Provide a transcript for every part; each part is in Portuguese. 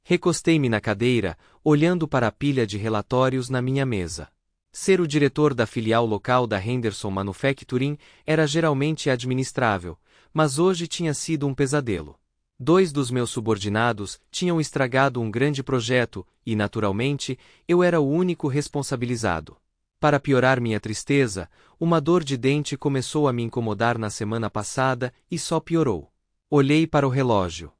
Recostei-me na cadeira, olhando para a pilha de relatórios na minha mesa. Ser o diretor da filial local da Henderson Manufacturing era geralmente administrável, mas hoje tinha sido um pesadelo. 2 dos meus subordinados tinham estragado um grande projeto e, naturalmente, eu era o único responsabilizado. Para piorar minha tristeza, uma dor de dente começou a me incomodar na semana passada e só piorou. Olhei para o relógio.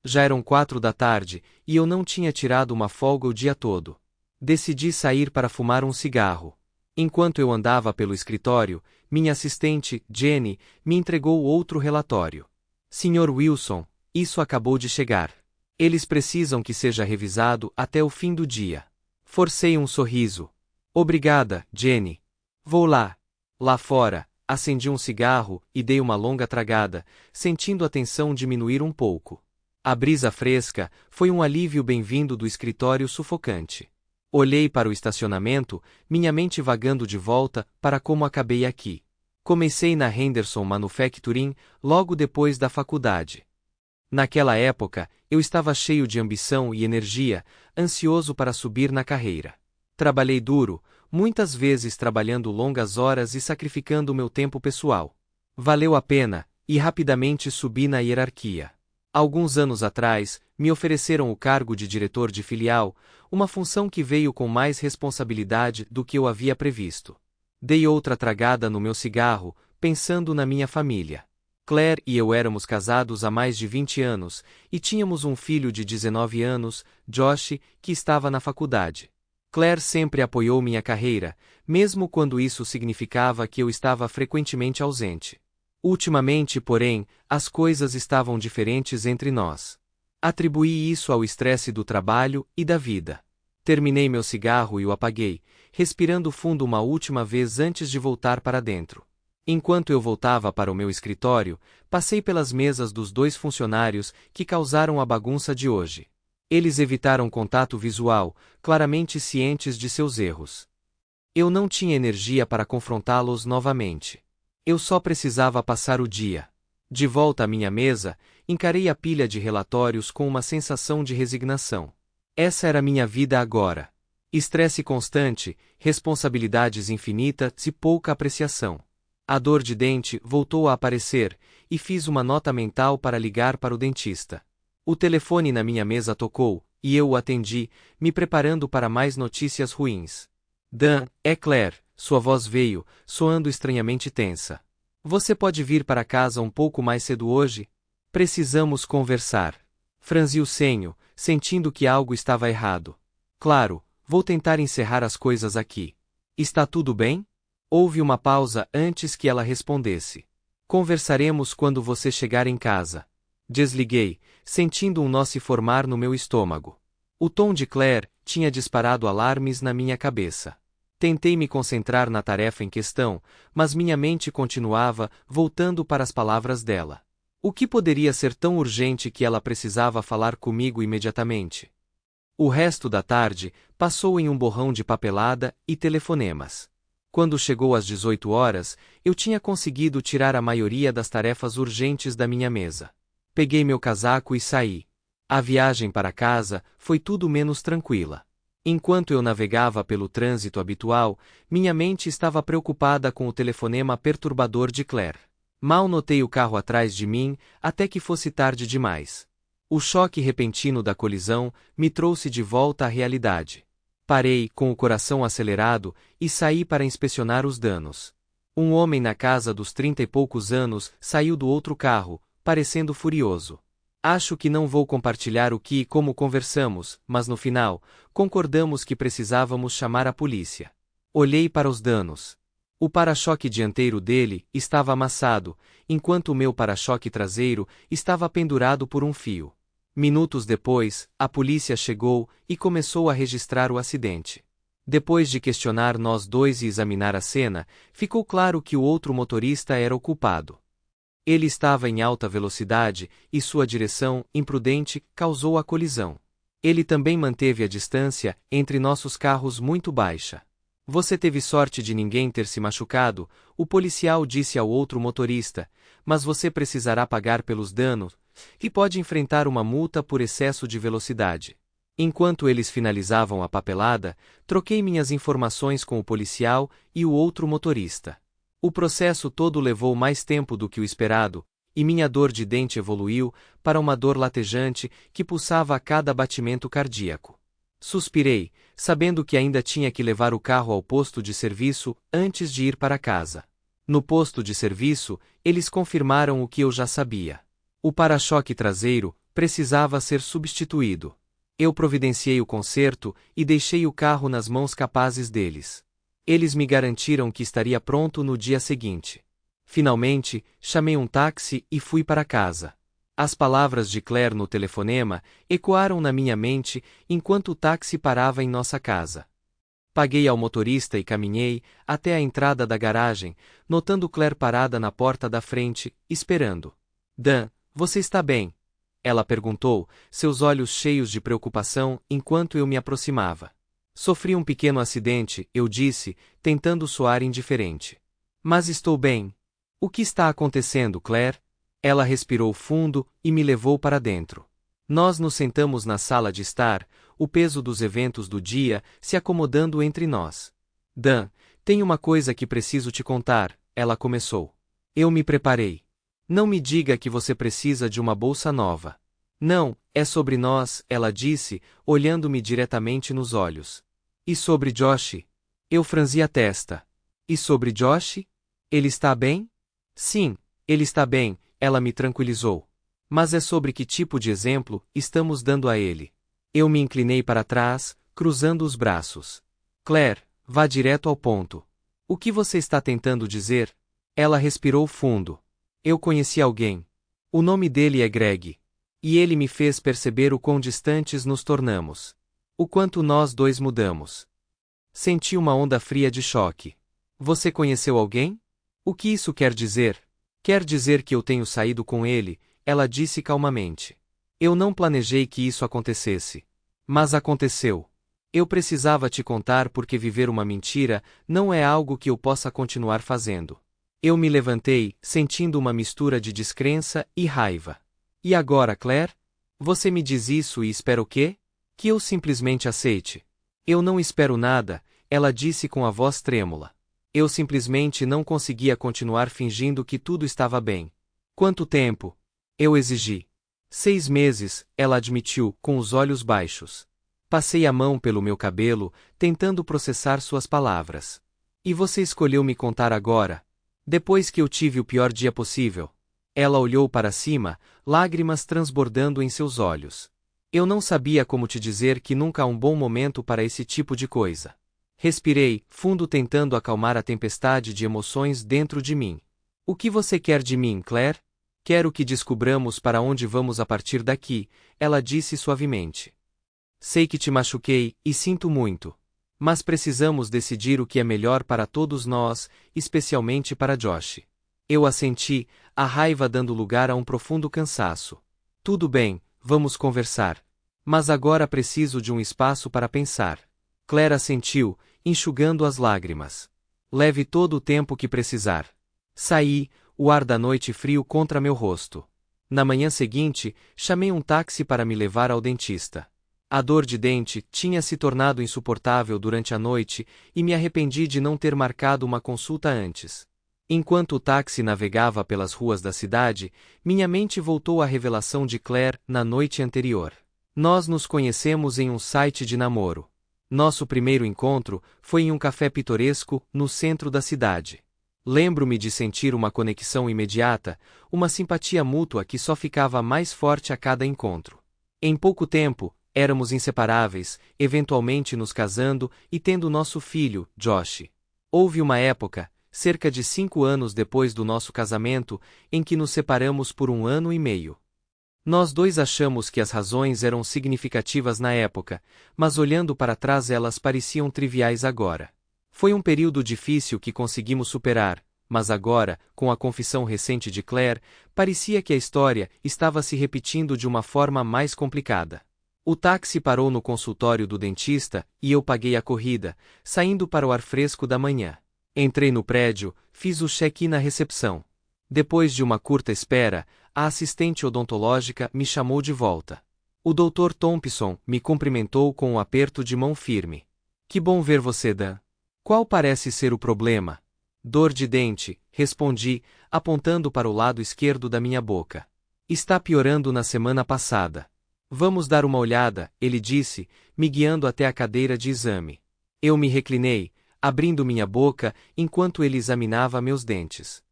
Já eram 4 da tarde e eu não tinha tirado uma folga o dia todo. Decidi sair para fumar um cigarro. Enquanto eu andava pelo escritório, minha assistente, Jenny, me entregou outro relatório. Sr. Wilson, isso acabou de chegar. Eles precisam que seja revisado até o fim do dia. Forcei um sorriso. Obrigada, Jenny. Vou lá. Lá fora, acendi um cigarro e dei uma longa tragada, sentindo a tensão diminuir um pouco. A brisa fresca foi um alívio bem-vindo do escritório sufocante. Olhei para o estacionamento, minha mente vagando de volta para como acabei aqui. Comecei na Henderson Manufacturing logo depois da faculdade. Naquela época, eu estava cheio de ambição e energia, ansioso para subir na carreira. Trabalhei duro, muitas vezes trabalhando longas horas e sacrificando meu tempo pessoal. Valeu a pena, e rapidamente subi na hierarquia. Alguns anos atrás, me ofereceram o cargo de diretor de filial, uma função que veio com mais responsabilidade do que eu havia previsto. Dei outra tragada no meu cigarro, pensando na minha família. Claire e eu éramos casados há mais de 20 anos, e tínhamos um filho de 19 anos, Josh, que estava na faculdade. Claire sempre apoiou minha carreira, mesmo quando isso significava que eu estava frequentemente ausente. Ultimamente, porém, as coisas estavam diferentes entre nós. Atribuí isso ao estresse do trabalho e da vida. Terminei meu cigarro e o apaguei, respirando fundo uma última vez antes de voltar para dentro. Enquanto eu voltava para o meu escritório, passei pelas mesas dos 2 funcionários que causaram a bagunça de hoje. Eles evitaram contato visual, claramente cientes de seus erros. Eu não tinha energia para confrontá-los novamente. Eu só precisava passar o dia. De volta à minha mesa, encarei a pilha de relatórios com uma sensação de resignação. Essa era minha vida agora. Estresse constante, responsabilidades infinitas e pouca apreciação. A dor de dente voltou a aparecer, e fiz uma nota mental para ligar para o dentista. O telefone na minha mesa tocou, e eu o atendi, me preparando para mais notícias ruins. Dan, é Claire, sua voz veio, soando estranhamente tensa. Você pode vir para casa um pouco mais cedo hoje? Precisamos conversar. Franzi o senho, sentindo que algo estava errado. Claro, vou tentar encerrar as coisas aqui. Está tudo bem? Houve uma pausa antes que ela respondesse. Conversaremos quando você chegar em casa. Desliguei, sentindo um nó se formar no meu estômago. O tom de Claire tinha disparado alarmes na minha cabeça. Tentei me concentrar na tarefa em questão, mas minha mente continuava voltando para as palavras dela. O que poderia ser tão urgente que ela precisava falar comigo imediatamente? O resto da tarde passou em um borrão de papelada e telefonemas. Quando chegou às 18 horas, eu tinha conseguido tirar a maioria das tarefas urgentes da minha mesa. Peguei meu casaco e saí. A viagem para casa foi tudo menos tranquila. Enquanto eu navegava pelo trânsito habitual, minha mente estava preocupada com o telefonema perturbador de Claire. Mal notei o carro atrás de mim, até que fosse tarde demais. O choque repentino da colisão me trouxe de volta à realidade. Parei, com o coração acelerado, e saí para inspecionar os danos. Um homem na casa dos 30 e poucos anos saiu do outro carro, parecendo furioso. Acho que não vou compartilhar o que e como conversamos, mas no final, concordamos que precisávamos chamar a polícia. Olhei para os danos. O para-choque dianteiro dele estava amassado, enquanto o meu para-choque traseiro estava pendurado por um fio. Minutos depois, a polícia chegou e começou a registrar o acidente. Depois de questionar nós dois e examinar a cena, ficou claro que o outro motorista era o culpado. Ele estava em alta velocidade e sua direção, imprudente, causou a colisão. Ele também manteve a distância entre nossos carros muito baixa. Você teve sorte de ninguém ter se machucado, o policial disse ao outro motorista, mas você precisará pagar pelos danos e pode enfrentar uma multa por excesso de velocidade. Enquanto eles finalizavam a papelada, troquei minhas informações com o policial e o outro motorista. O processo todo levou mais tempo do que o esperado, e minha dor de dente evoluiu para uma dor latejante que pulsava a cada batimento cardíaco. Suspirei, sabendo que ainda tinha que levar o carro ao posto de serviço antes de ir para casa. No posto de serviço, eles confirmaram o que eu já sabia. O para-choque traseiro precisava ser substituído. Eu providenciei o conserto e deixei o carro nas mãos capazes deles. Eles me garantiram que estaria pronto no dia seguinte. Finalmente, chamei um táxi e fui para casa. As palavras de Claire no telefonema ecoaram na minha mente enquanto o táxi parava em nossa casa. Paguei ao motorista e caminhei até a entrada da garagem, notando Claire parada na porta da frente, esperando. Dan, você está bem? Ela perguntou, seus olhos cheios de preocupação enquanto eu me aproximava. Sofri um pequeno acidente, eu disse, tentando soar indiferente. Mas estou bem. O que está acontecendo, Claire? Ela respirou fundo e me levou para dentro. Nós nos sentamos na sala de estar, o peso dos eventos do dia se acomodando entre nós. Dan, tem uma coisa que preciso te contar, ela começou. Eu me preparei. Não me diga que você precisa de uma bolsa nova. Não, é sobre nós, ela disse, olhando-me diretamente nos olhos. E sobre Josh? Eu franzi a testa. E sobre Josh? Ele está bem? Sim, ele está bem, ela me tranquilizou. Mas é sobre que tipo de exemplo estamos dando a ele? Eu me inclinei para trás, cruzando os braços. Claire, vá direto ao ponto. O que você está tentando dizer? Ela respirou fundo. Eu conheci alguém. O nome dele é Greg. E ele me fez perceber o quão distantes nos tornamos. O quanto nós dois mudamos. Senti uma onda fria de choque. Você conheceu alguém? O que isso quer dizer? Quer dizer que eu tenho saído com ele, ela disse calmamente. Eu não planejei que isso acontecesse. Mas aconteceu. Eu precisava te contar porque viver uma mentira não é algo que eu possa continuar fazendo. Eu me levantei, sentindo uma mistura de descrença e raiva. E agora, Claire? Você me diz isso e espera o quê? Que eu simplesmente aceite. Eu não espero nada, ela disse com a voz trêmula. Eu simplesmente não conseguia continuar fingindo que tudo estava bem. Quanto tempo? Eu exigi. 6 meses, ela admitiu, com os olhos baixos. Passei a mão pelo meu cabelo, tentando processar suas palavras. E você escolheu me contar agora? Depois que eu tive o pior dia possível. Ela olhou para cima, lágrimas transbordando em seus olhos. Eu não sabia como te dizer que nunca há um bom momento para esse tipo de coisa. Respirei, fundo tentando acalmar a tempestade de emoções dentro de mim. O que você quer de mim, Claire? Quero que descubramos para onde vamos a partir daqui, ela disse suavemente. Sei que te machuquei, e sinto muito. Mas precisamos decidir o que é melhor para todos nós, especialmente para Josh. Eu assenti, a raiva dando lugar a um profundo cansaço. Tudo bem, vamos conversar. Mas agora preciso de um espaço para pensar. Claire assentiu, enxugando as lágrimas. Leve todo o tempo que precisar. Saí, o ar da noite frio contra meu rosto. Na manhã seguinte, chamei um táxi para me levar ao dentista. A dor de dente tinha se tornado insuportável durante a noite e me arrependi de não ter marcado uma consulta antes. Enquanto o táxi navegava pelas ruas da cidade, minha mente voltou à revelação de Claire na noite anterior. Nós nos conhecemos em um site de namoro. Nosso primeiro encontro foi em um café pitoresco no centro da cidade. Lembro-me de sentir uma conexão imediata, uma simpatia mútua que só ficava mais forte a cada encontro. Em pouco tempo, éramos inseparáveis, eventualmente nos casando e tendo nosso filho, Josh. Houve uma época, cerca de 5 anos depois do nosso casamento, em que nos separamos por 1 ano e meio. Nós dois achamos que as razões eram significativas na época, mas olhando para trás elas pareciam triviais agora. Foi um período difícil que conseguimos superar, mas agora, com a confissão recente de Claire, parecia que a história estava se repetindo de uma forma mais complicada. O táxi parou no consultório do dentista e eu paguei a corrida, saindo para o ar fresco da manhã. Entrei no prédio, fiz o check-in na recepção. Depois de uma curta espera, a assistente odontológica me chamou de volta. O Dr. Thompson me cumprimentou com um aperto de mão firme. Que bom ver você, Dan. Qual parece ser o problema? Dor de dente, respondi, apontando para o lado esquerdo da minha boca. Está piorando na semana passada. Vamos dar uma olhada, ele disse, me guiando até a cadeira de exame. Eu me reclinei, abrindo minha boca, enquanto ele examinava meus dentes.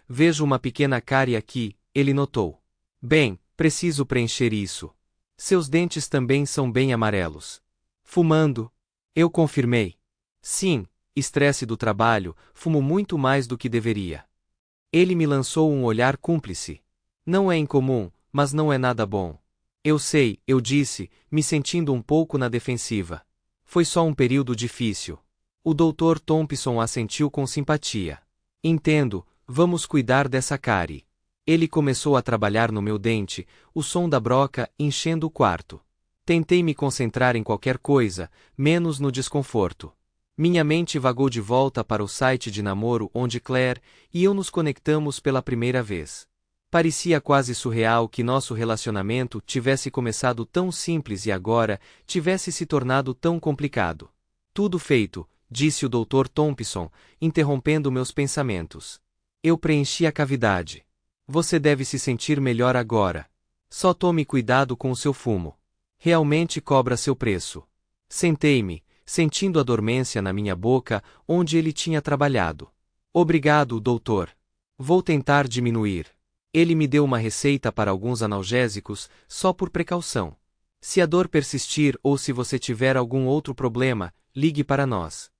Vejo uma pequena cárie aqui, ele notou. Bem, preciso preencher isso. Seus dentes também são bem amarelos. Fumando? Eu confirmei. Sim, estresse do trabalho, fumo muito mais do que deveria. Ele me lançou um olhar cúmplice. Não é incomum, mas não é nada bom. Eu sei, eu disse, me sentindo um pouco na defensiva. Foi só um período difícil. O Dr. Thompson assentiu com simpatia. Entendo, vamos cuidar dessa cárie. Ele começou a trabalhar no meu dente, o som da broca enchendo o quarto. Tentei me concentrar em qualquer coisa, menos no desconforto. Minha mente vagou de volta para o site de namoro onde Claire e eu nos conectamos pela primeira vez. Parecia quase surreal que nosso relacionamento tivesse começado tão simples e agora tivesse se tornado tão complicado. Tudo feito, disse o Dr. Thompson, interrompendo meus pensamentos. Eu preenchi a cavidade. Você deve se sentir melhor agora. Só tome cuidado com o seu fumo. Realmente cobra seu preço. Sentei-me, sentindo a dormência na minha boca onde ele tinha trabalhado. Obrigado, doutor. Vou tentar diminuir. Ele me deu uma receita para alguns analgésicos, só por precaução. Se a dor persistir ou se você tiver algum outro problema, ligue para nós.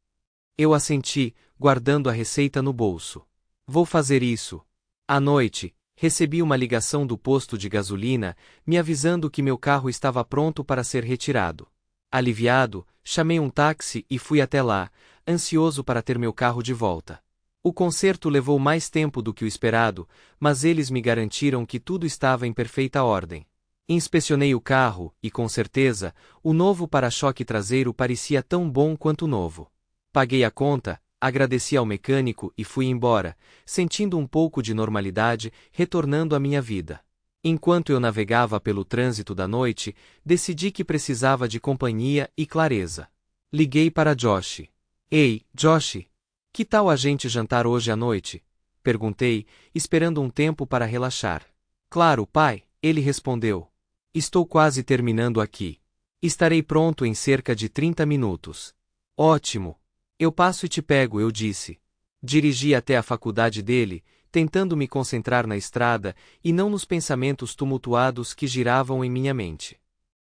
Eu assenti, guardando a receita no bolso. Vou fazer isso. À noite, recebi uma ligação do posto de gasolina, me avisando que meu carro estava pronto para ser retirado. Aliviado, chamei um táxi e fui até lá, ansioso para ter meu carro de volta. O conserto levou mais tempo do que o esperado, mas eles me garantiram que tudo estava em perfeita ordem. Inspecionei o carro e, com certeza, o novo para-choque traseiro parecia tão bom quanto novo. Paguei a conta, agradeci ao mecânico e fui embora, sentindo um pouco de normalidade retornando à minha vida. Enquanto eu navegava pelo trânsito da noite, decidi que precisava de companhia e clareza. Liguei para Josh. Ei, Josh! Que tal a gente jantar hoje à noite? Perguntei, esperando um tempo para relaxar. Claro, pai, ele respondeu. Estou quase terminando aqui. Estarei pronto em cerca de 30 minutos. Ótimo! Eu passo e te pego, eu disse. Dirigi até a faculdade dele, tentando me concentrar na estrada e não nos pensamentos tumultuados que giravam em minha mente.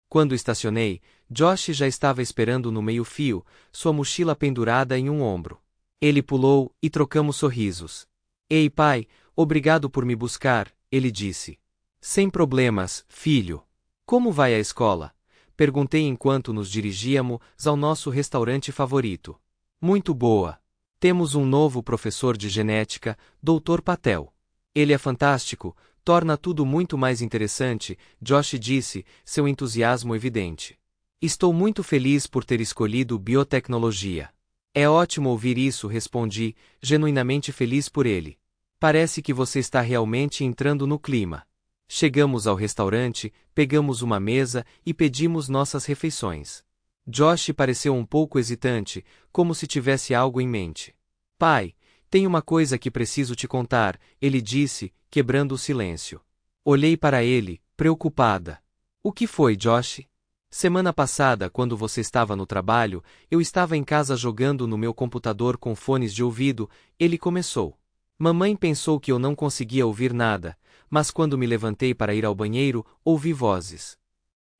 Quando estacionei, Josh já estava esperando no meio-fio, sua mochila pendurada em um ombro. Ele pulou e trocamos sorrisos. Ei, pai, obrigado por me buscar, ele disse. Sem problemas, filho. Como vai a escola? Perguntei enquanto nos dirigíamos ao nosso restaurante favorito. Muito boa. Temos um novo professor de genética, Dr. Patel. Ele é fantástico, torna tudo muito mais interessante, Josh disse, seu entusiasmo evidente. Estou muito feliz por ter escolhido biotecnologia. É ótimo ouvir isso, respondi, genuinamente feliz por ele. Parece que você está realmente entrando no clima. Chegamos ao restaurante, pegamos uma mesa e pedimos nossas refeições. Josh pareceu um pouco hesitante, como se tivesse algo em mente. Pai, tem uma coisa que preciso te contar, ele disse, quebrando o silêncio. Olhei para ele, preocupada. O que foi, Josh? Semana passada, quando você estava no trabalho, eu estava em casa jogando no meu computador com fones de ouvido, ele começou. Mamãe pensou que eu não conseguia ouvir nada, mas quando me levantei para ir ao banheiro, ouvi vozes.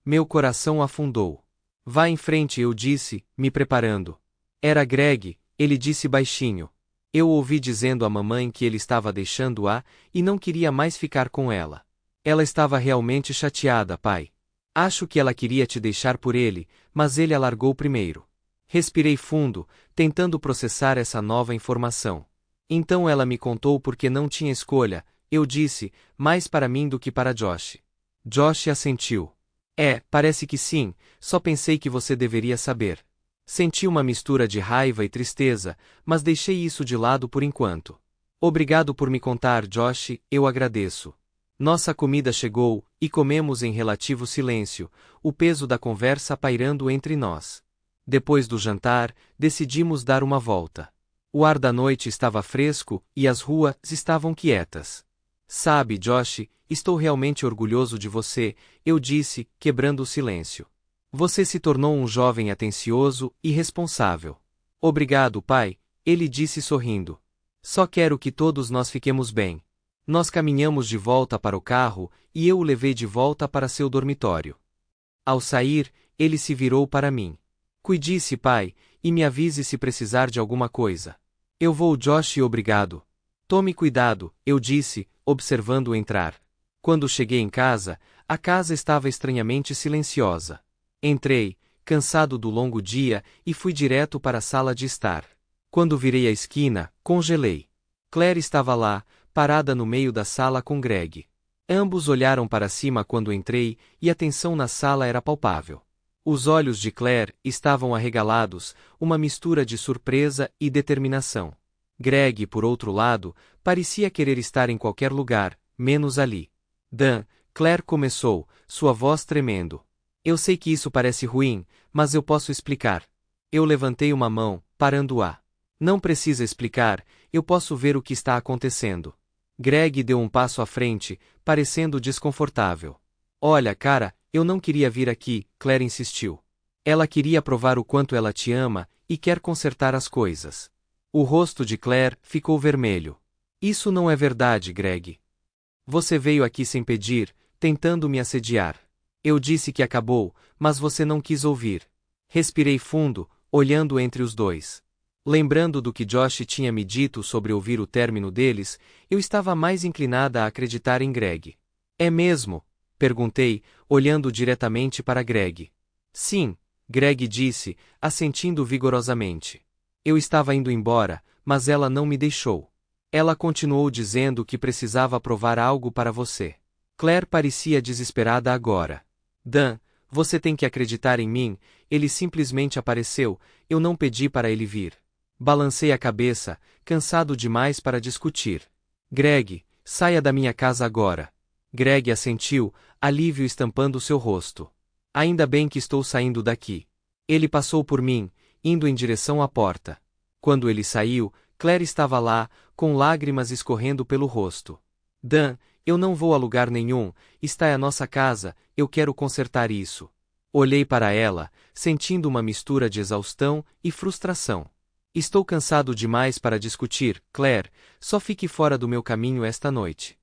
Meu coração afundou. Vá em frente, eu disse, me preparando. Era Greg, ele disse baixinho. Eu ouvi dizendo à mamãe que ele estava deixando-a e não queria mais ficar com ela. Ela estava realmente chateada, pai. Acho que ela queria te deixar por ele, mas ele a largou primeiro. Respirei fundo, tentando processar essa nova informação. Então ela me contou porque não tinha escolha, eu disse, mais para mim do que para Josh. Josh assentiu. Parece que sim, só pensei que você deveria saber. Senti uma mistura de raiva e tristeza, mas deixei isso de lado por enquanto. Obrigado por me contar, Josh, eu agradeço. Nossa comida chegou, e comemos em relativo silêncio, o peso da conversa pairando entre nós. Depois do jantar, decidimos dar uma volta. O ar da noite estava fresco, e as ruas estavam quietas. Sabe, Josh, estou realmente orgulhoso de você, eu disse, quebrando o silêncio. Você se tornou um jovem atencioso e responsável. Obrigado, pai, ele disse sorrindo. Só quero que todos nós fiquemos bem. Nós caminhamos de volta para o carro, e eu o levei de volta para seu dormitório. Ao sair, ele se virou para mim. Cuide-se, pai, e me avise se precisar de alguma coisa. Eu vou, Josh, e obrigado. Tome cuidado, eu disse, observando-o entrar. Quando cheguei em casa, a casa estava estranhamente silenciosa. Entrei, cansado do longo dia, e fui direto para a sala de estar. Quando virei a esquina, congelei. Claire estava lá, parada no meio da sala com Greg. Ambos olharam para cima quando entrei, e a tensão na sala era palpável. Os olhos de Claire estavam arregalados, uma mistura de surpresa e determinação. Greg, por outro lado, parecia querer estar em qualquer lugar, menos ali. Dan, Claire começou, sua voz tremendo. Eu sei que isso parece ruim, mas eu posso explicar. Eu levantei uma mão, parando-a. Não precisa explicar, eu posso ver o que está acontecendo. Greg deu um passo à frente, parecendo desconfortável. Olha, cara, eu não queria vir aqui, Claire insistiu. Ela queria provar o quanto ela te ama, e quer consertar as coisas. O rosto de Claire ficou vermelho. Isso não é verdade, Greg. Você veio aqui sem pedir, tentando me assediar. Eu disse que acabou, mas você não quis ouvir. Respirei fundo, olhando entre os dois. Lembrando do que Josh tinha me dito sobre ouvir o término deles, eu estava mais inclinada a acreditar em Greg. É mesmo? Perguntei, olhando diretamente para Greg. Sim, Greg disse, assentindo vigorosamente. Eu estava indo embora, mas ela não me deixou. Ela continuou dizendo que precisava provar algo para você. Claire parecia desesperada agora. Dan, você tem que acreditar em mim, ele simplesmente apareceu, eu não pedi para ele vir. Balancei a cabeça, cansado demais para discutir. Greg, saia da minha casa agora. Greg assentiu, alívio estampando seu rosto. Ainda bem que estou saindo daqui. Ele passou por mim, indo em direção à porta. Quando ele saiu, Claire estava lá, com lágrimas escorrendo pelo rosto. Dan, eu não vou a lugar nenhum, está a nossa casa, eu quero consertar isso. Olhei para ela, sentindo uma mistura de exaustão e frustração. Estou cansado demais para discutir, Claire, só fique fora do meu caminho esta noite.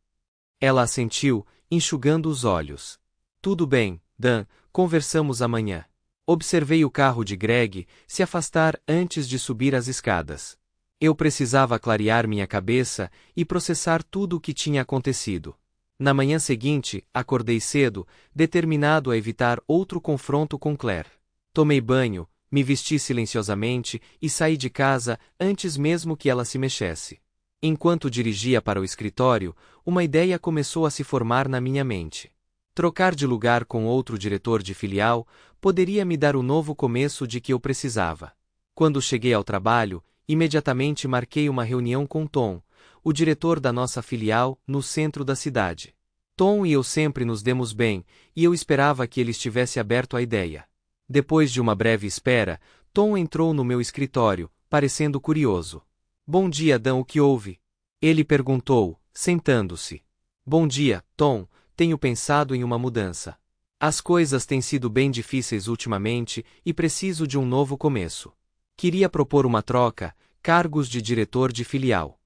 Ela assentiu, enxugando os olhos. Tudo bem, Dan, conversamos amanhã. Observei o carro de Greg se afastar antes de subir as escadas. Eu precisava clarear minha cabeça e processar tudo o que tinha acontecido. Na manhã seguinte, acordei cedo, determinado a evitar outro confronto com Claire. Tomei banho, me vesti silenciosamente e saí de casa antes mesmo que ela se mexesse. Enquanto dirigia para o escritório, uma ideia começou a se formar na minha mente. Trocar de lugar com outro diretor de filial poderia me dar o novo começo de que eu precisava. Quando cheguei ao trabalho, imediatamente marquei uma reunião com Tom, o diretor da nossa filial, no centro da cidade. Tom e eu sempre nos demos bem, e eu esperava que ele estivesse aberto à ideia. Depois de uma breve espera, Tom entrou no meu escritório, parecendo curioso. Bom dia, Dan, o que houve? Ele perguntou, sentando-se. Bom dia, Tom, tenho pensado em uma mudança. As coisas têm sido bem difíceis ultimamente e preciso de um novo começo. Queria propor uma troca, cargos de diretor de filial.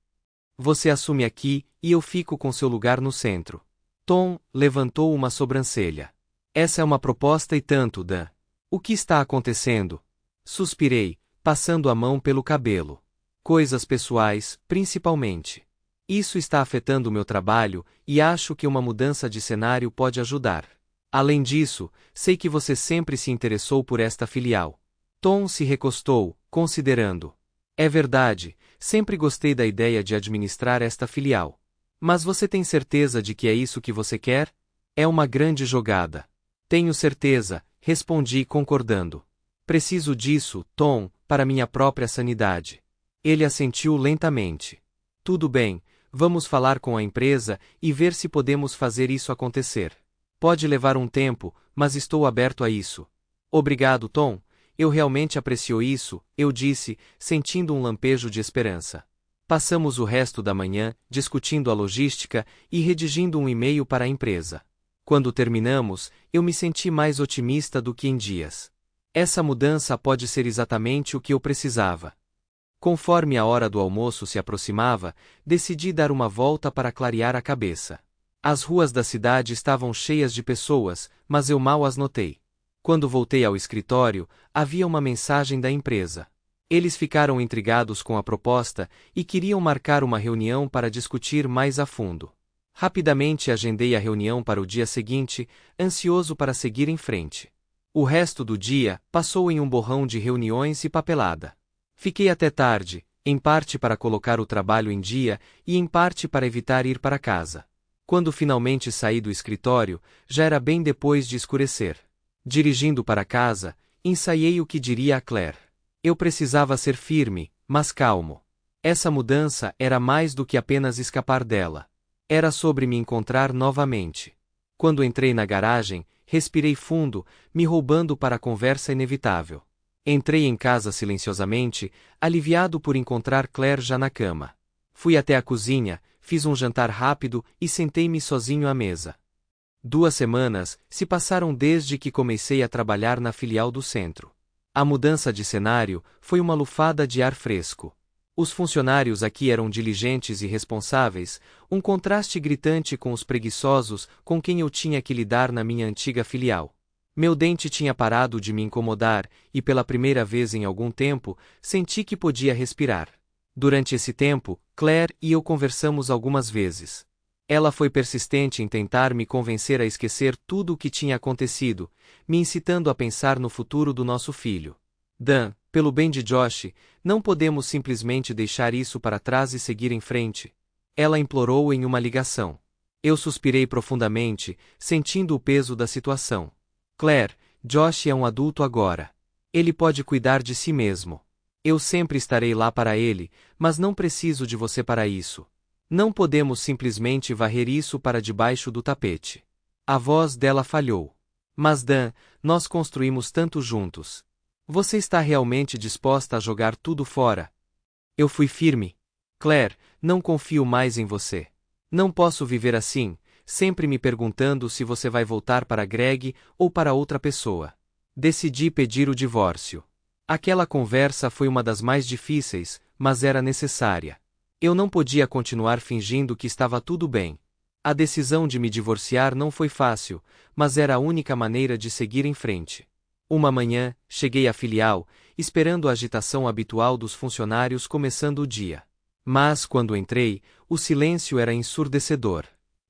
Você assume aqui e eu fico com seu lugar no centro. Tom levantou uma sobrancelha. Essa é uma proposta e tanto, Dan. O que está acontecendo? Suspirei, passando a mão pelo cabelo. Coisas pessoais, principalmente. Isso está afetando o meu trabalho e acho que uma mudança de cenário pode ajudar. Além disso, sei que você sempre se interessou por esta filial. Tom se recostou, considerando. É verdade, sempre gostei da ideia de administrar esta filial. Mas você tem certeza de que é isso que você quer? É uma grande jogada. Tenho certeza, respondi concordando. Preciso disso, Tom, para minha própria sanidade. Ele assentiu lentamente. Tudo bem, Vamos falar com a empresa e ver se podemos fazer isso acontecer. Pode levar um tempo, mas estou aberto a isso. Obrigado, Tom. Eu realmente aprecio isso, eu disse, sentindo um lampejo de esperança. Passamos o resto da manhã discutindo a logística e redigindo um e-mail para a empresa. Quando terminamos, eu me senti mais otimista do que em dias. Essa mudança pode ser exatamente o que eu precisava. Conforme a hora do almoço se aproximava, decidi dar uma volta para clarear a cabeça. As ruas da cidade estavam cheias de pessoas, mas eu mal as notei. Quando voltei ao escritório, havia uma mensagem da empresa. Eles ficaram intrigados com a proposta e queriam marcar uma reunião para discutir mais a fundo. Rapidamente agendei a reunião para o dia seguinte, ansioso para seguir em frente. O resto do dia passou em um borrão de reuniões e papelada. Fiquei até tarde, em parte para colocar o trabalho em dia e em parte para evitar ir para casa. Quando finalmente saí do escritório, já era bem depois de escurecer. Dirigindo para casa, ensaiei o que diria a Claire. Eu precisava ser firme, mas calmo. Essa mudança era mais do que apenas escapar dela. Era sobre me encontrar novamente. Quando entrei na garagem, respirei fundo, me roubando para a conversa inevitável. Entrei em casa silenciosamente, aliviado por encontrar Claire já na cama. Fui até a cozinha, fiz um jantar rápido e sentei-me sozinho à mesa. 2 semanas se passaram desde que comecei a trabalhar na filial do centro. A mudança de cenário foi uma lufada de ar fresco. Os funcionários aqui eram diligentes e responsáveis, um contraste gritante com os preguiçosos com quem eu tinha que lidar na minha antiga filial. Meu dente tinha parado de me incomodar e, pela primeira vez em algum tempo, senti que podia respirar. Durante esse tempo, Claire e eu conversamos algumas vezes. Ela foi persistente em tentar me convencer a esquecer tudo o que tinha acontecido, me incitando a pensar no futuro do nosso filho. Dan, pelo bem de Josh, não podemos simplesmente deixar isso para trás e seguir em frente. Ela implorou em uma ligação. Eu suspirei profundamente, sentindo o peso da situação. Claire, Josh é um adulto agora. Ele pode cuidar de si mesmo. Eu sempre estarei lá para ele, mas não preciso de você para isso. Não podemos simplesmente varrer isso para debaixo do tapete. A voz dela falhou. Mas Dan, nós construímos tanto juntos. Você está realmente disposta a jogar tudo fora? Eu fui firme. Claire, não confio mais em você. Não posso viver assim, sempre me perguntando se você vai voltar para Greg ou para outra pessoa. Decidi pedir o divórcio. Aquela conversa foi uma das mais difíceis, mas era necessária. Eu não podia continuar fingindo que estava tudo bem. A decisão de me divorciar não foi fácil, mas era a única maneira de seguir em frente. Uma manhã, cheguei à filial, esperando a agitação habitual dos funcionários começando o dia. Mas, quando entrei, o silêncio era ensurdecedor.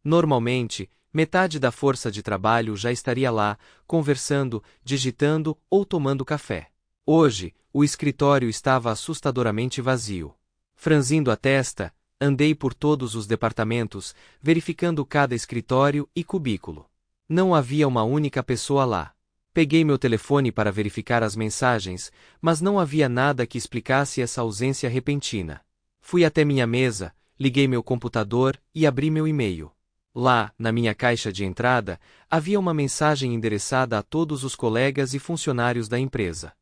Normalmente, metade da força de trabalho já estaria lá, conversando, digitando ou tomando café. Hoje, o escritório estava assustadoramente vazio. Franzindo a testa, andei por todos os departamentos, verificando cada escritório e cubículo. Não havia uma única pessoa lá. Peguei meu telefone para verificar as mensagens, mas não havia nada que explicasse essa ausência repentina. Fui até minha mesa, liguei meu computador e abri meu e-mail. Lá, na minha caixa de entrada, havia uma mensagem endereçada a todos os colegas e funcionários da empresa.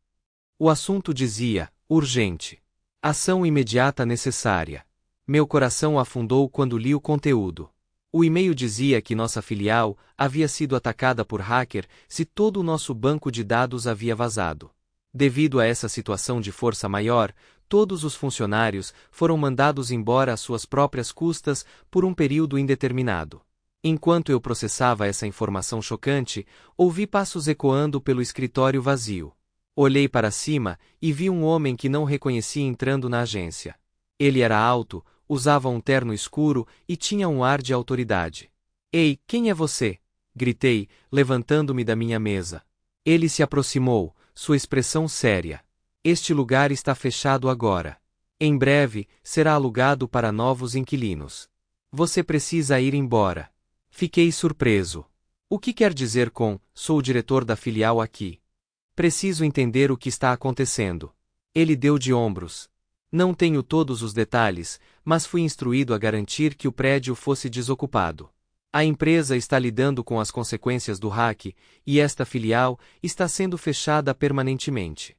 O assunto dizia: urgente. Ação imediata necessária. Meu coração afundou quando li o conteúdo. O e-mail dizia que nossa filial havia sido atacada por hacker se todo o nosso banco de dados havia vazado. Devido a essa situação de força maior, todos os funcionários foram mandados embora às suas próprias custas por um período indeterminado. Enquanto eu processava essa informação chocante, ouvi passos ecoando pelo escritório vazio. Olhei para cima e vi um homem que não reconheci entrando na agência. Ele era alto, usava um terno escuro e tinha um ar de autoridade. Ei, quem é você? Gritei, levantando-me da minha mesa. Ele se aproximou, sua expressão séria. Este lugar está fechado agora. Em breve, será alugado para novos inquilinos. Você precisa ir embora. Fiquei surpreso. O que quer dizer com, sou o diretor da filial aqui? Preciso entender o que está acontecendo. Ele deu de ombros. Não tenho todos os detalhes, mas fui instruído a garantir que o prédio fosse desocupado. A empresa está lidando com as consequências do hack, e esta filial está sendo fechada permanentemente.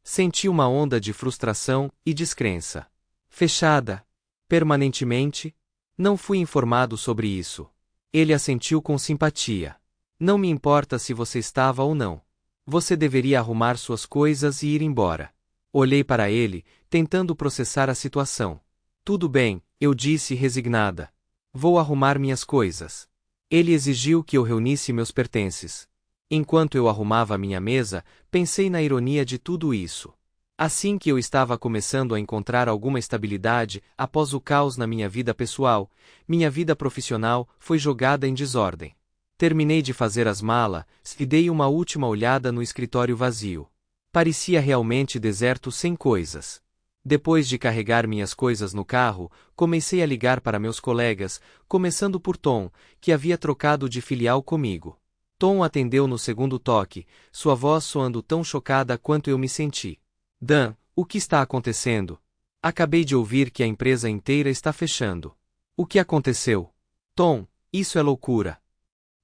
Senti uma onda de frustração e descrença. Fechada? Permanentemente? Não fui informado sobre isso. Ele assentiu com simpatia. Não me importa se você estava ou não. Você deveria arrumar suas coisas e ir embora. Olhei para ele, tentando processar a situação. Tudo bem, eu disse resignada. Vou arrumar minhas coisas. Ele exigiu que eu reunisse meus pertences. Enquanto eu arrumava minha mesa, pensei na ironia de tudo isso. Assim que eu estava começando a encontrar alguma estabilidade após o caos na minha vida pessoal, minha vida profissional foi jogada em desordem. Terminei de fazer as malas e dei uma última olhada no escritório vazio. Parecia realmente deserto sem coisas. Depois de carregar minhas coisas no carro, comecei a ligar para meus colegas, começando por Tom, que havia trocado de filial comigo. Tom atendeu no segundo toque, sua voz soando tão chocada quanto eu me senti. Dan, o que está acontecendo? Acabei de ouvir que a empresa inteira está fechando. O que aconteceu? Tom, isso é loucura.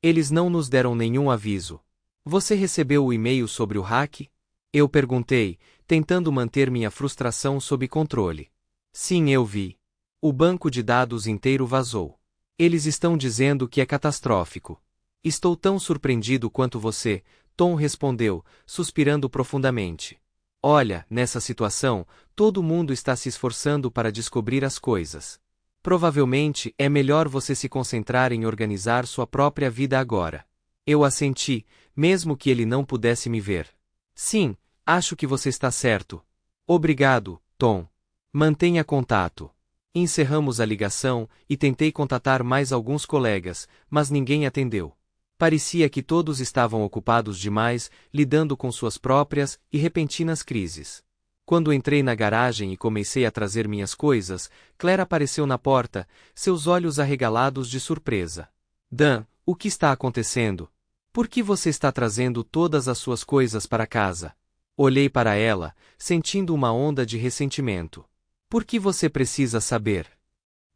Eles não nos deram nenhum aviso. Você recebeu o e-mail sobre o hack? Eu perguntei, tentando manter minha frustração sob controle. Sim, eu vi. O banco de dados inteiro vazou. Eles estão dizendo que é catastrófico. Estou tão surpreendido quanto você, Tom respondeu, suspirando profundamente. Olha, nessa situação, todo mundo está se esforçando para descobrir as coisas. Provavelmente é melhor você se concentrar em organizar sua própria vida agora. Eu assenti, mesmo que ele não pudesse me ver. Sim, acho que você está certo. Obrigado, Tom. Mantenha contato. Encerramos a ligação e tentei contatar mais alguns colegas, mas ninguém atendeu. Parecia que todos estavam ocupados demais, lidando com suas próprias e repentinas crises. Quando entrei na garagem e comecei a trazer minhas coisas, Claire apareceu na porta, seus olhos arregalados de surpresa. Dan, o que está acontecendo? Por que você está trazendo todas as suas coisas para casa? Olhei para ela, sentindo uma onda de ressentimento. Por que você precisa saber?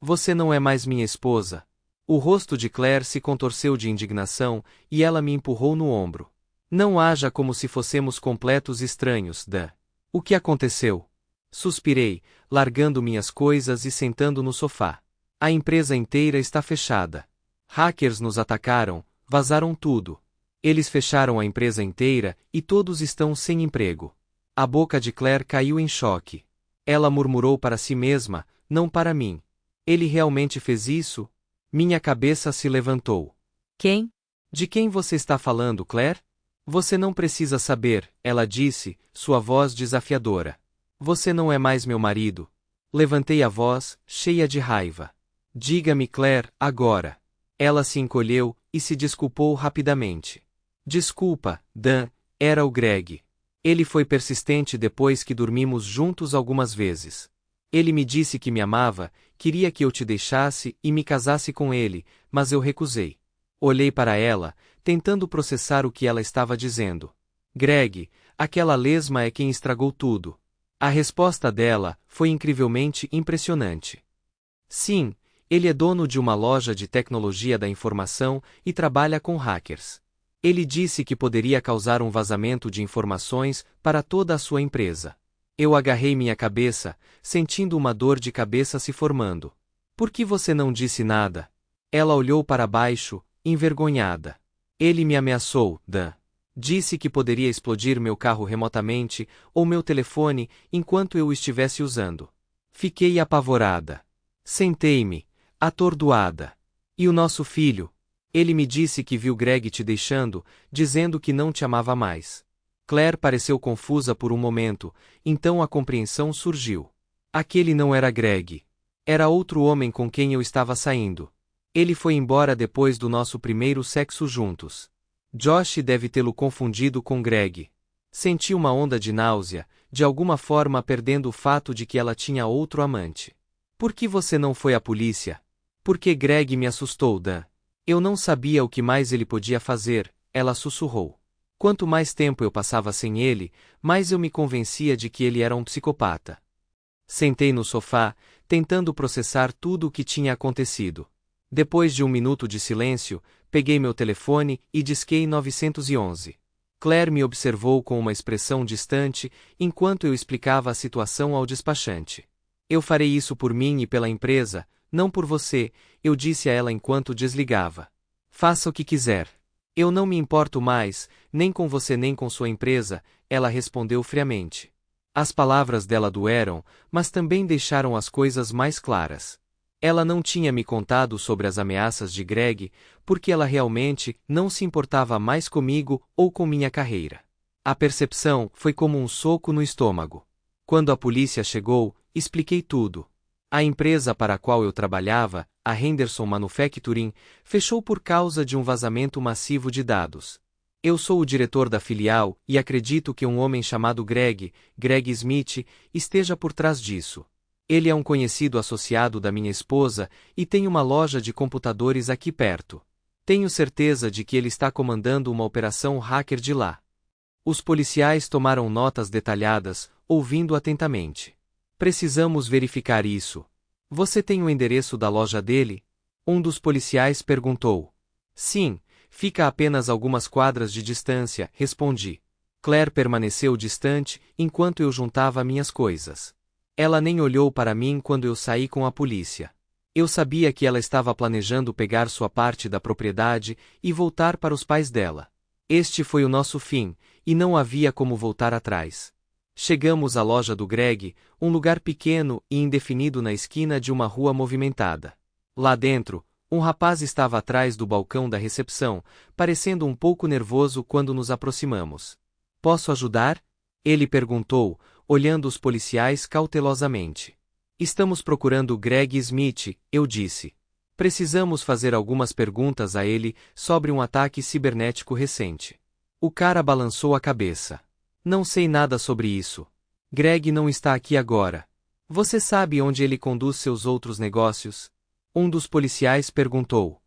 Você não é mais minha esposa. O rosto de Claire se contorceu de indignação e ela me empurrou no ombro. Não haja como se fossemos completos estranhos, Dan. O que aconteceu? Suspirei, largando minhas coisas e sentando no sofá. A empresa inteira está fechada. Hackers nos atacaram, vazaram tudo. Eles fecharam a empresa inteira e todos estão sem emprego. A boca de Claire caiu em choque. Ela murmurou para si mesma, não para mim. Ele realmente fez isso? Minha cabeça se levantou. Quem? De quem você está falando, Claire? Você não precisa saber, ela disse, sua voz desafiadora. Você não é mais meu marido. Levantei a voz, cheia de raiva. Diga-me, Claire, agora. Ela se encolheu e se desculpou rapidamente. Desculpa, Dan, era o Greg. Ele foi persistente depois que dormimos juntos algumas vezes. Ele me disse que me amava, queria que eu te deixasse e me casasse com ele, mas eu recusei. Olhei para ela, tentando processar o que ela estava dizendo. Greg, aquela lesma é quem estragou tudo. A resposta dela foi incrivelmente impressionante. Sim, ele é dono de uma loja de tecnologia da informação e trabalha com hackers. Ele disse que poderia causar um vazamento de informações para toda a sua empresa. Eu agarrei minha cabeça, sentindo uma dor de cabeça se formando. Por que você não disse nada? Ela olhou para baixo, envergonhada. Ele me ameaçou, Dan. Disse que poderia explodir meu carro remotamente ou meu telefone enquanto eu o estivesse usando. Fiquei apavorada. Sentei-me, atordoada. E o nosso filho? Ele me disse que viu Greg te deixando, dizendo que não te amava mais. Claire pareceu confusa por um momento, então a compreensão surgiu. Aquele não era Greg. Era outro homem com quem eu estava saindo. Ele foi embora depois do nosso primeiro sexo juntos. Josh deve tê-lo confundido com Greg. Senti uma onda de náusea, de alguma forma perdendo o fato de que ela tinha outro amante. Por que você não foi à polícia? Porque Greg me assustou, Dan. Eu não sabia o que mais ele podia fazer, ela sussurrou. Quanto mais tempo eu passava sem ele, mais eu me convencia de que ele era um psicopata. Sentei no sofá, tentando processar tudo o que tinha acontecido. Depois de um minuto de silêncio, peguei meu telefone e disquei 911. Claire me observou com uma expressão distante, enquanto eu explicava a situação ao despachante. Eu farei isso por mim e pela empresa, não por você, eu disse a ela enquanto desligava. Faça o que quiser. Eu não me importo mais, nem com você nem com sua empresa, ela respondeu friamente. As palavras dela doeram, mas também deixaram as coisas mais claras. Ela não tinha me contado sobre as ameaças de Greg, porque ela realmente não se importava mais comigo ou com minha carreira. A percepção foi como um soco no estômago. Quando a polícia chegou, expliquei tudo. A empresa para a qual eu trabalhava, a Henderson Manufacturing, fechou por causa de um vazamento massivo de dados. Eu sou o diretor da filial e acredito que um homem chamado Greg Smith, esteja por trás disso. Ele é um conhecido associado da minha esposa e tem uma loja de computadores aqui perto. Tenho certeza de que ele está comandando uma operação hacker de lá. Os policiais tomaram notas detalhadas, ouvindo atentamente. Precisamos verificar isso. Você tem o endereço da loja dele? Um dos policiais perguntou. Sim, fica a apenas algumas quadras de distância, respondi. Claire permaneceu distante enquanto eu juntava minhas coisas. Ela nem olhou para mim quando eu saí com a polícia. Eu sabia que ela estava planejando pegar sua parte da propriedade e voltar para os pais dela. Este foi o nosso fim, e não havia como voltar atrás. Chegamos à loja do Greg, um lugar pequeno e indefinido na esquina de uma rua movimentada. Lá dentro, um rapaz estava atrás do balcão da recepção, parecendo um pouco nervoso quando nos aproximamos. Posso ajudar? Ele perguntou, olhando os policiais cautelosamente. Estamos procurando Greg Smith, eu disse. Precisamos fazer algumas perguntas a ele sobre um ataque cibernético recente. O cara balançou a cabeça. Não sei nada sobre isso. Greg não está aqui agora. Você sabe onde ele conduz seus outros negócios? Um dos policiais perguntou.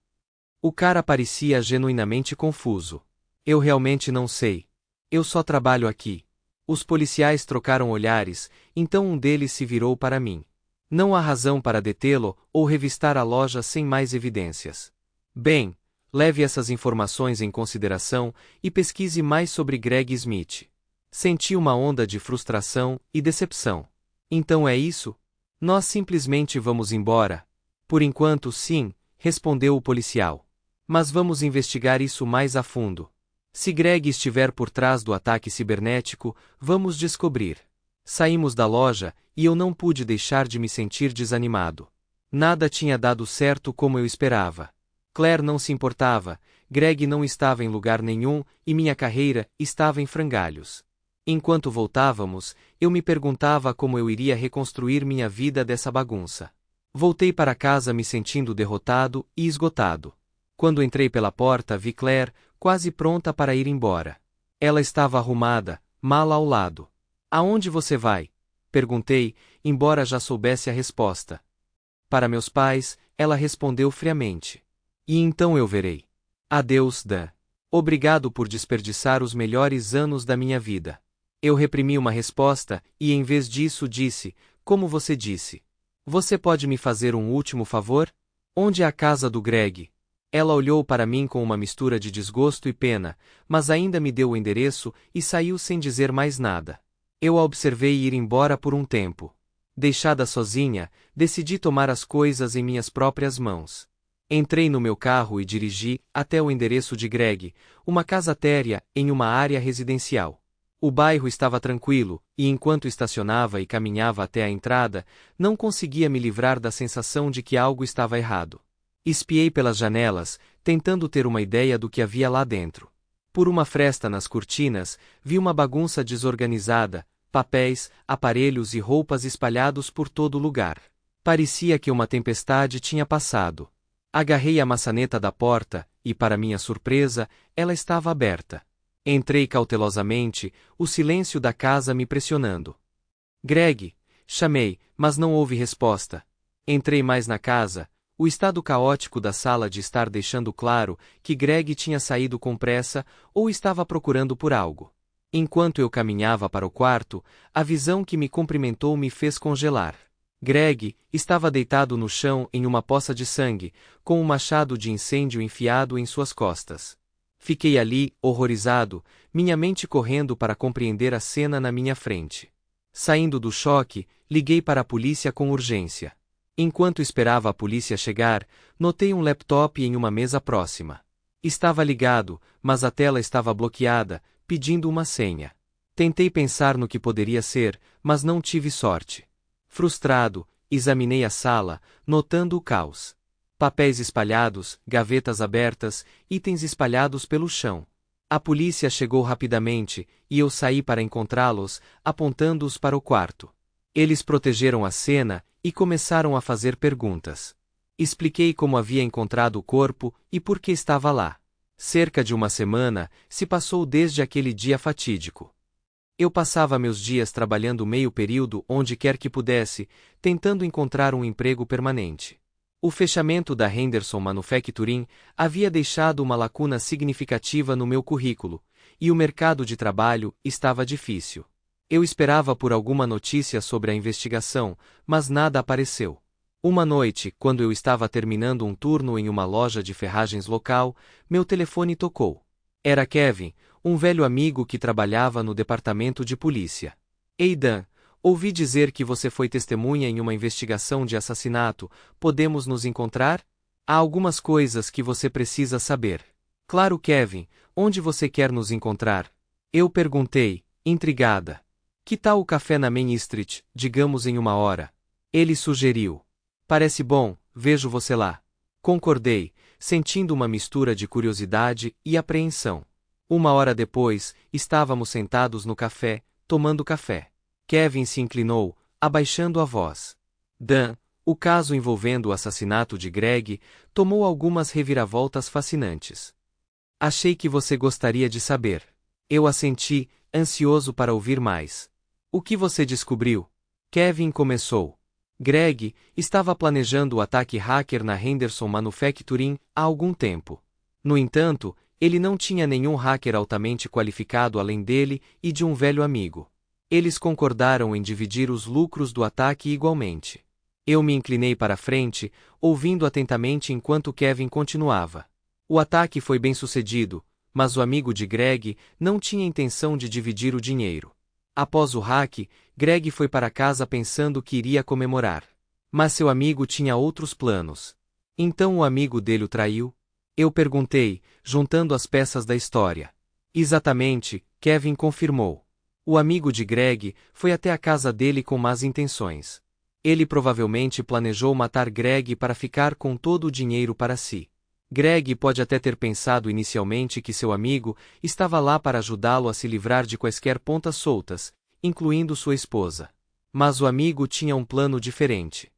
O cara parecia genuinamente confuso. Eu realmente não sei. Eu só trabalho aqui. Os policiais trocaram olhares, então um deles se virou para mim. Não há razão para detê-lo ou revistar a loja sem mais evidências. Bem, leve essas informações em consideração e pesquise mais sobre Greg Smith. Senti uma onda de frustração e decepção. Então é isso? Nós simplesmente vamos embora? Por enquanto, sim, respondeu o policial. Mas vamos investigar isso mais a fundo. Se Greg estiver por trás do ataque cibernético, vamos descobrir. Saímos da loja e eu não pude deixar de me sentir desanimado. Nada tinha dado certo como eu esperava. Claire não se importava, Greg não estava em lugar nenhum e minha carreira estava em frangalhos. Enquanto voltávamos, eu me perguntava como eu iria reconstruir minha vida dessa bagunça. Voltei para casa me sentindo derrotado e esgotado. Quando entrei pela porta vi Claire, quase pronta para ir embora. Ela estava arrumada, mala ao lado. Aonde você vai? Perguntei, embora já soubesse a resposta. Para meus pais, ela respondeu friamente. E então eu verei. Adeus, Dan. Obrigado por desperdiçar os melhores anos da minha vida. Eu reprimi uma resposta e em vez disso disse, como você disse. Você pode me fazer um último favor? Onde é a casa do Greg? Ela olhou para mim com uma mistura de desgosto e pena, mas ainda me deu o endereço e saiu sem dizer mais nada. Eu a observei ir embora por um tempo. Deixada sozinha, decidi tomar as coisas em minhas próprias mãos. Entrei no meu carro e dirigi até o endereço de Greg, uma casa térrea em uma área residencial. O bairro estava tranquilo, e enquanto estacionava e caminhava até a entrada, não conseguia me livrar da sensação de que algo estava errado. Espiei pelas janelas, tentando ter uma ideia do que havia lá dentro. Por uma fresta nas cortinas, vi uma bagunça desorganizada, papéis, aparelhos e roupas espalhados por todo lugar. Parecia que uma tempestade tinha passado. Agarrei a maçaneta da porta, e para minha surpresa, ela estava aberta. Entrei cautelosamente, o silêncio da casa me pressionando. Greg, chamei, mas não houve resposta. Entrei mais na casa, o estado caótico da sala de estar deixando claro que Greg tinha saído com pressa ou estava procurando por algo. Enquanto eu caminhava para o quarto, a visão que me cumprimentou me fez congelar. Greg estava deitado no chão em uma poça de sangue, com um machado de incêndio enfiado em suas costas. Fiquei ali, horrorizado, minha mente correndo para compreender a cena na minha frente. Saindo do choque, liguei para a polícia com urgência. Enquanto esperava a polícia chegar, notei um laptop em uma mesa próxima. Estava ligado, mas a tela estava bloqueada, pedindo uma senha. Tentei pensar no que poderia ser, mas não tive sorte. Frustrado, examinei a sala, notando o caos. Papéis espalhados, gavetas abertas, itens espalhados pelo chão. A polícia chegou rapidamente, e eu saí para encontrá-los, apontando-os para o quarto. Eles protegeram a cena e começaram a fazer perguntas. Expliquei como havia encontrado o corpo e por que estava lá. Cerca de uma semana se passou desde aquele dia fatídico. Eu passava meus dias trabalhando meio período onde quer que pudesse, tentando encontrar um emprego permanente. O fechamento da Henderson Manufacturing havia deixado uma lacuna significativa no meu currículo, e o mercado de trabalho estava difícil. Eu esperava por alguma notícia sobre a investigação, mas nada apareceu. Uma noite, quando eu estava terminando um turno em uma loja de ferragens local, meu telefone tocou. Era Kevin, um velho amigo que trabalhava no departamento de polícia. Ei Dan, ouvi dizer que você foi testemunha em uma investigação de assassinato, podemos nos encontrar? Há algumas coisas que você precisa saber. Claro Kevin, onde você quer nos encontrar? Eu perguntei, intrigada. Que tal o café na Main Street, digamos em 1 hora? Ele sugeriu. Parece bom, vejo você lá. Concordei, sentindo uma mistura de curiosidade e apreensão. 1 hora depois, estávamos sentados no café, tomando café. Kevin se inclinou, abaixando a voz. Dan, o caso envolvendo o assassinato de Greg tomou algumas reviravoltas fascinantes. Achei que você gostaria de saber. Eu assenti, ansioso para ouvir mais. O que você descobriu? Kevin começou. Greg estava planejando o ataque hacker na Henderson Manufacturing há algum tempo. No entanto, ele não tinha nenhum hacker altamente qualificado além dele e de um velho amigo. Eles concordaram em dividir os lucros do ataque igualmente. Eu me inclinei para a frente, ouvindo atentamente enquanto Kevin continuava. O ataque foi bem sucedido, mas o amigo de Greg não tinha intenção de dividir o dinheiro. Após o hack, Greg foi para casa pensando que iria comemorar. Mas seu amigo tinha outros planos. Então o amigo dele o traiu? Eu perguntei, juntando as peças da história. Exatamente, Kevin confirmou. O amigo de Greg foi até a casa dele com más intenções. Ele provavelmente planejou matar Greg para ficar com todo o dinheiro para si. Greg pode até ter pensado inicialmente que seu amigo estava lá para ajudá-lo a se livrar de quaisquer pontas soltas, incluindo sua esposa. Mas o amigo tinha um plano diferente.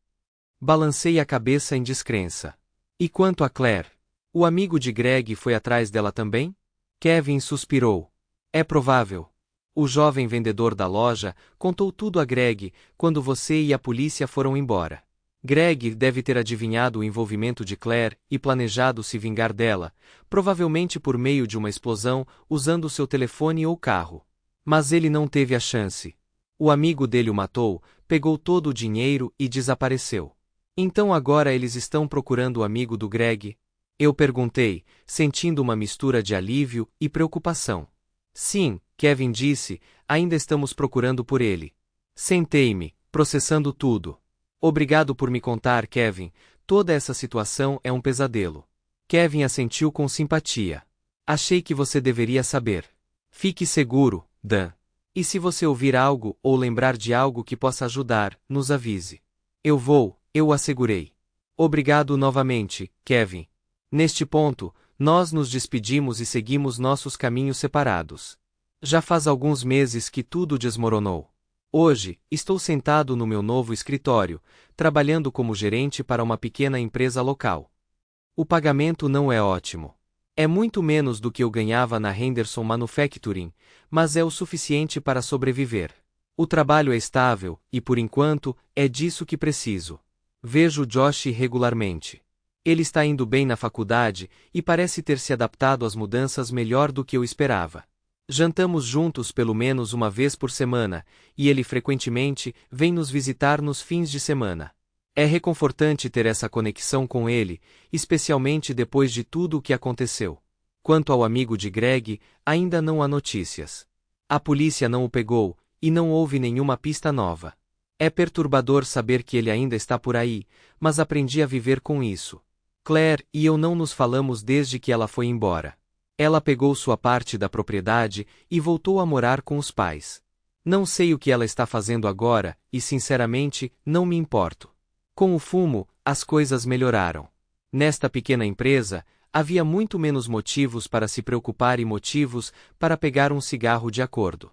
Balancei a cabeça em descrença. E quanto a Claire? O amigo de Greg foi atrás dela também? Kevin suspirou. É provável. O jovem vendedor da loja contou tudo a Greg quando você e a polícia foram embora. Greg deve ter adivinhado o envolvimento de Claire e planejado se vingar dela, provavelmente por meio de uma explosão usando seu telefone ou carro. Mas ele não teve a chance. O amigo dele o matou, pegou todo o dinheiro e desapareceu. Então agora eles estão procurando o amigo do Greg? Eu perguntei, sentindo uma mistura de alívio e preocupação. Sim, Kevin disse, ainda estamos procurando por ele. Sentei-me, processando tudo. Obrigado por me contar, Kevin, toda essa situação é um pesadelo. Kevin assentiu com simpatia. Achei que você deveria saber. Fique seguro, Dan. E se você ouvir algo ou lembrar de algo que possa ajudar, nos avise. Eu assegurei. Obrigado novamente, Kevin. Neste ponto, nós nos despedimos e seguimos nossos caminhos separados. Já faz alguns meses que tudo desmoronou. Hoje, estou sentado no meu novo escritório, trabalhando como gerente para uma pequena empresa local. O pagamento não é ótimo. É muito menos do que eu ganhava na Henderson Manufacturing, mas é o suficiente para sobreviver. O trabalho é estável, e por enquanto, é disso que preciso. Vejo Josh regularmente. Ele está indo bem na faculdade e parece ter se adaptado às mudanças melhor do que eu esperava. Jantamos juntos pelo menos uma vez por semana, e ele frequentemente vem nos visitar nos fins de semana. É reconfortante ter essa conexão com ele, especialmente depois de tudo o que aconteceu. Quanto ao amigo de Greg, ainda não há notícias. A polícia não o pegou, e não houve nenhuma pista nova. É perturbador saber que ele ainda está por aí, mas aprendi a viver com isso. Claire e eu não nos falamos desde que ela foi embora. Ela pegou sua parte da propriedade e voltou a morar com os pais. Não sei o que ela está fazendo agora, e sinceramente, não me importo. Com o fumo, as coisas melhoraram. Nesta pequena empresa, havia muito menos motivos para se preocupar e motivos para pegar um cigarro de acordo.